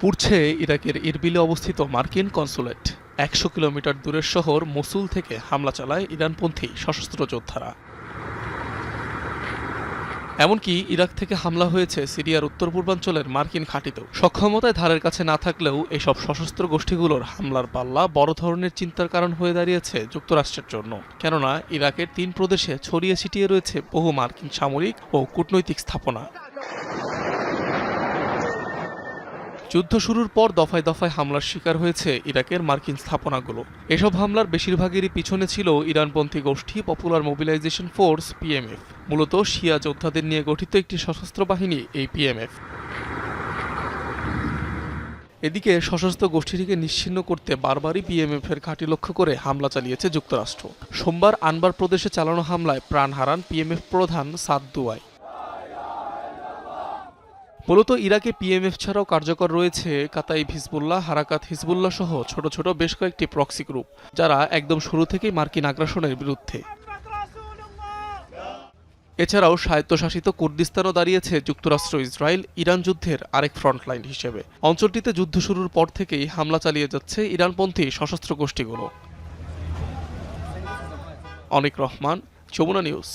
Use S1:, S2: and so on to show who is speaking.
S1: পুড়ছে ইরাকের ইরবিলে অবস্থিত মার্কিন কনসুলেট। ১০০ কিলোমিটার দূরের শহর মসুল থেকে হামলা চালায় ইরানপন্থী সশস্ত্র যোদ্ধারা। এমনকি ইরাক থেকে হামলা হয়েছে সিরিয়ার উত্তর পূর্বাঞ্চলের মার্কিন ঘাঁটিতেও। সক্ষমতায় ধারের কাছে না থাকলেও এসব সশস্ত্র গোষ্ঠীগুলোর হামলার পাল্লা বড় ধরনের চিন্তার কারণ হয়ে দাঁড়িয়েছে যুক্তরাষ্ট্রের জন্য। কেননা ইরাকের ৩ প্রদেশে ছড়িয়ে ছিটিয়ে রয়েছে বহু মার্কিন সামরিক ও কূটনৈতিক স্থাপনা। যুদ্ধ শুরুর পর দফায় দফায় হামলার শিকার হয়েছে ইরাকের মার্কিন স্থাপনাগুলো। এসব হামলার বেশিরভাগেরই পিছনে ছিল ইরানপন্থী গোষ্ঠী পপুলার মোবিলাইজেশন ফোর্স পিএমএফ। মূলত শিয়া যোদ্ধাদের নিয়ে গঠিত একটি সশস্ত্র বাহিনী এই পিএমএফ। এদিকে সশস্ত্র গোষ্ঠীটিকে নিশ্চিহ্ন করতে বারবারই পিএমএফের ঘাঁটি লক্ষ্য করে হামলা চালিয়েছে যুক্তরাষ্ট্র। সোমবার আনবার প্রদেশে চালানো হামলায় প্রাণ হারান পিএমএফ প্রধান সাদ দুয়াই। মূলত ইরাকে পিএমএফ ছাড়াও কার্যকর রয়েছে কাতাইব হিজবুল্লাহ, হারাকাত হিজবুল্লাহ সহ ছোট ছোট বেশ কয়েকটি প্রক্সি গ্রুপ, যারা একদম শুরু থেকেই মার্কিন আগ্রাসনের বিরুদ্ধে। এছাড়াও স্বায়ত্তশাসিত কুর্দিস্তানও দাঁড়িয়েছে যুক্তরাষ্ট্র ইসরায়েল ইরান যুদ্ধের আরেক ফ্রন্টলাইন হিসেবে। অঞ্চলটিতে যুদ্ধ শুরুর পর থেকেই হামলা চালিয়ে যাচ্ছে ইরানপন্থী সশস্ত্র গোষ্ঠীগুলো। অনিক রহমান, যমুনা নিউজ।